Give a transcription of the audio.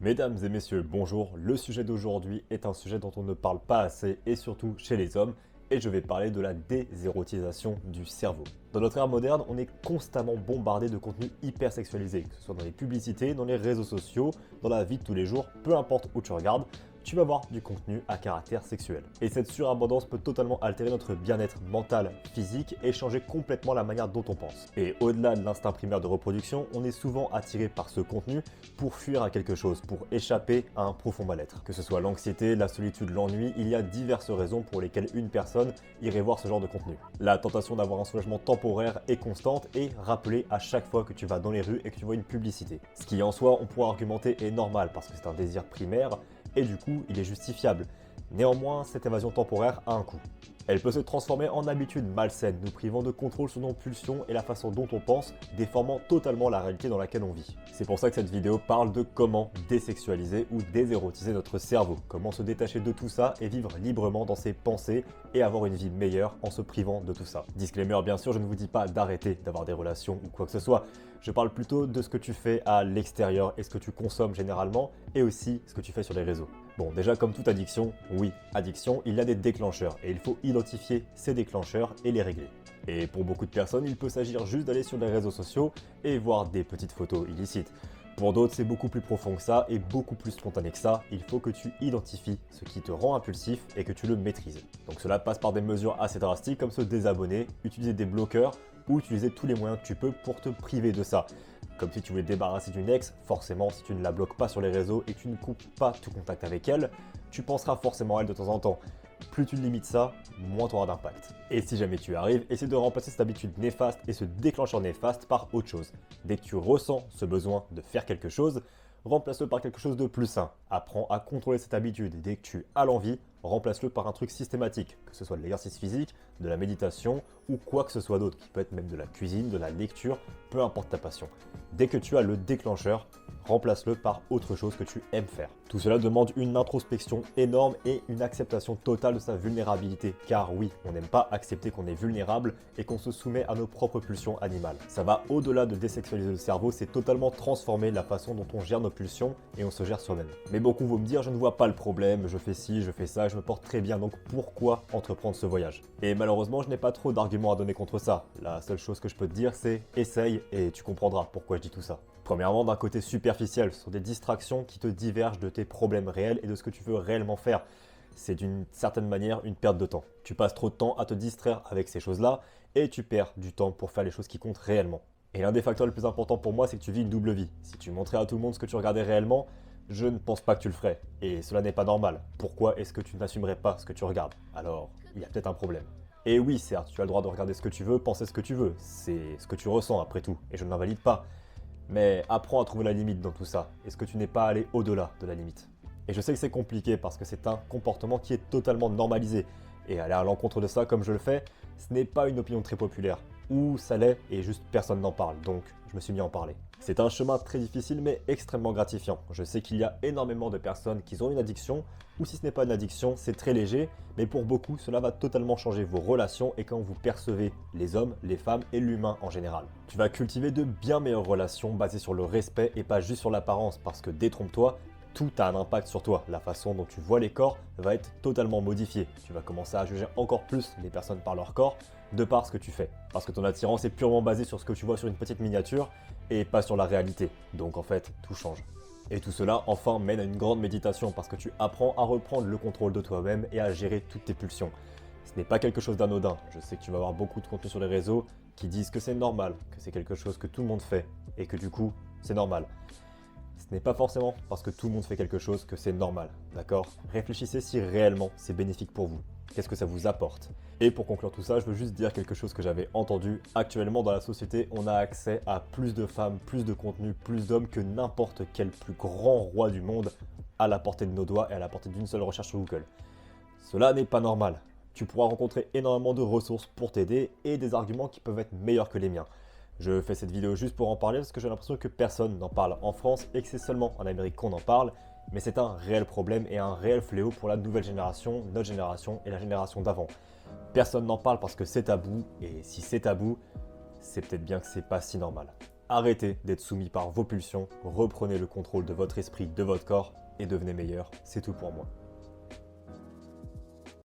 Mesdames et messieurs, bonjour. Le sujet d'aujourd'hui est un sujet dont on ne parle pas assez et surtout chez les hommes, et je vais parler de la désérotisation du cerveau. Dans notre ère moderne, on est constamment bombardé de contenus hyper sexualisés, que ce soit dans les publicités, dans les réseaux sociaux, dans la vie de tous les jours, peu importe où tu regardes, tu vas voir du contenu à caractère sexuel. Et cette surabondance peut totalement altérer notre bien-être mental, physique et changer complètement la manière dont on pense. Et au-delà de l'instinct primaire de reproduction, on est souvent attiré par ce contenu pour fuir à quelque chose, pour échapper à un profond mal-être. Que ce soit l'anxiété, la solitude, l'ennui, il y a diverses raisons pour lesquelles une personne irait voir ce genre de contenu. La tentation d'avoir un soulagement temporaire est constante et rappelée à chaque fois que tu vas dans les rues et que tu vois une publicité. Ce qui en soi, on pourra argumenter, est normal parce que c'est un désir primaire, et du coup, il est justifiable. Néanmoins, cette évasion temporaire a un coût. Elle peut se transformer en habitude malsaine, nous privant de contrôle sur nos pulsions et la façon dont on pense, déformant totalement la réalité dans laquelle on vit. C'est pour ça que cette vidéo parle de comment désexualiser ou désérotiser notre cerveau, comment se détacher de tout ça et vivre librement dans ses pensées et avoir une vie meilleure en se privant de tout ça. Disclaimer bien sûr, je ne vous dis pas d'arrêter d'avoir des relations ou quoi que ce soit, je parle plutôt de ce que tu fais à l'extérieur et ce que tu consommes généralement et aussi ce que tu fais sur les réseaux. Bon, déjà comme toute addiction, oui, addiction, il y a des déclencheurs et il faut identifier ces déclencheurs et les régler. Et pour beaucoup de personnes, il peut s'agir juste d'aller sur les réseaux sociaux et voir des petites photos illicites. Pour d'autres, c'est beaucoup plus profond que ça et beaucoup plus spontané que ça. Il faut que tu identifies ce qui te rend impulsif et que tu le maîtrises. Donc cela passe par des mesures assez drastiques comme se désabonner, utiliser des bloqueurs ou utiliser tous les moyens que tu peux pour te priver de ça. Comme si tu voulais te débarrasser d'une ex, forcément si tu ne la bloques pas sur les réseaux et que tu ne coupes pas tout contact avec elle, tu penseras forcément à elle de temps en temps. Plus tu limites ça, moins tu auras d'impact. Et si jamais tu y arrives, essaie de remplacer cette habitude néfaste et ce déclencheur néfaste par autre chose. Dès que tu ressens ce besoin de faire quelque chose, remplace-le par quelque chose de plus sain. Apprends à contrôler cette habitude. Dès que tu as l'envie, remplace-le par un truc systématique, que ce soit de l'exercice physique, de la méditation ou quoi que ce soit d'autre, qui peut être même de la cuisine, de la lecture, peu importe ta passion. Dès que tu as le déclencheur, remplace-le par autre chose que tu aimes faire. Tout cela demande une introspection énorme et une acceptation totale de sa vulnérabilité. Car oui, on n'aime pas accepter qu'on est vulnérable et qu'on se soumet à nos propres pulsions animales. Ça va au-delà de désexualiser le cerveau, c'est totalement transformer la façon dont on gère nos pulsions et on se gère soi-même. Mais beaucoup vont me dire, je ne vois pas le problème, je fais ci, je fais ça, je me porte très bien, donc pourquoi entreprendre ce voyage? Et malheureusement, je n'ai pas trop d'arguments à donner contre ça. La seule chose que je peux te dire, c'est essaye et tu comprendras pourquoi je dis tout ça. Premièrement, d'un côté superficiel, ce sont des distractions qui te divergent de tes problèmes réels et de ce que tu veux réellement faire. C'est d'une certaine manière une perte de temps. Tu passes trop de temps à te distraire avec ces choses-là et tu perds du temps pour faire les choses qui comptent réellement. Et l'un des facteurs les plus importants pour moi, c'est que tu vis une double vie. Si tu montrais à tout le monde ce que tu regardais réellement, je ne pense pas que tu le ferais. Et cela n'est pas normal. Pourquoi est-ce que tu n'assumerais pas ce que tu regardes? Alors, il y a peut-être un problème. Et oui, certes, tu as le droit de regarder ce que tu veux, penser ce que tu veux. C'est ce que tu ressens après tout. Et je ne l'invalide pas. Mais apprends à trouver la limite dans tout ça. Est-ce que tu n'es pas allé au-delà de la limite? Et je sais que c'est compliqué parce que c'est un comportement qui est totalement normalisé. Et aller à l'encontre de ça comme je le fais, ce n'est pas une opinion très populaire. Ou ça l'est et juste personne n'en parle, donc je me suis mis à en parler. C'est un chemin très difficile mais extrêmement gratifiant. Je sais qu'il y a énormément de personnes qui ont une addiction, ou si ce n'est pas une addiction, c'est très léger, mais pour beaucoup, cela va totalement changer vos relations et quand vous percevez les hommes, les femmes et l'humain en général. Tu vas cultiver de bien meilleures relations basées sur le respect et pas juste sur l'apparence, parce que détrompe-toi, tout a un impact sur toi. La façon dont tu vois les corps va être totalement modifiée. Tu vas commencer à juger encore plus les personnes par leur corps, de par ce que tu fais. Parce que ton attirance est purement basée sur ce que tu vois sur une petite miniature et pas sur la réalité. Donc en fait, tout change. Et tout cela, enfin, mène à une grande méditation parce que tu apprends à reprendre le contrôle de toi-même et à gérer toutes tes pulsions. Ce n'est pas quelque chose d'anodin. Je sais que tu vas avoir beaucoup de contenu sur les réseaux qui disent que c'est normal, que c'est quelque chose que tout le monde fait et que du coup, c'est normal. Ce n'est pas forcément parce que tout le monde fait quelque chose que c'est normal, d'accord? Réfléchissez si réellement c'est bénéfique pour vous. Qu'est-ce que ça vous apporte? Et pour conclure tout ça, je veux juste dire quelque chose que j'avais entendu. Actuellement dans la société, on a accès à plus de femmes, plus de contenu, plus d'hommes que n'importe quel plus grand roi du monde à la portée de nos doigts et à la portée d'une seule recherche sur Google. Cela n'est pas normal. Tu pourras rencontrer énormément de ressources pour t'aider et des arguments qui peuvent être meilleurs que les miens. Je fais cette vidéo juste pour en parler parce que j'ai l'impression que personne n'en parle en France et que c'est seulement en Amérique qu'on en parle, mais c'est un réel problème et un réel fléau pour la nouvelle génération, notre génération et la génération d'avant. Personne n'en parle parce que c'est tabou, et si c'est tabou, c'est peut-être bien que c'est pas si normal. Arrêtez d'être soumis par vos pulsions, reprenez le contrôle de votre esprit, de votre corps et devenez meilleur. C'est tout pour moi.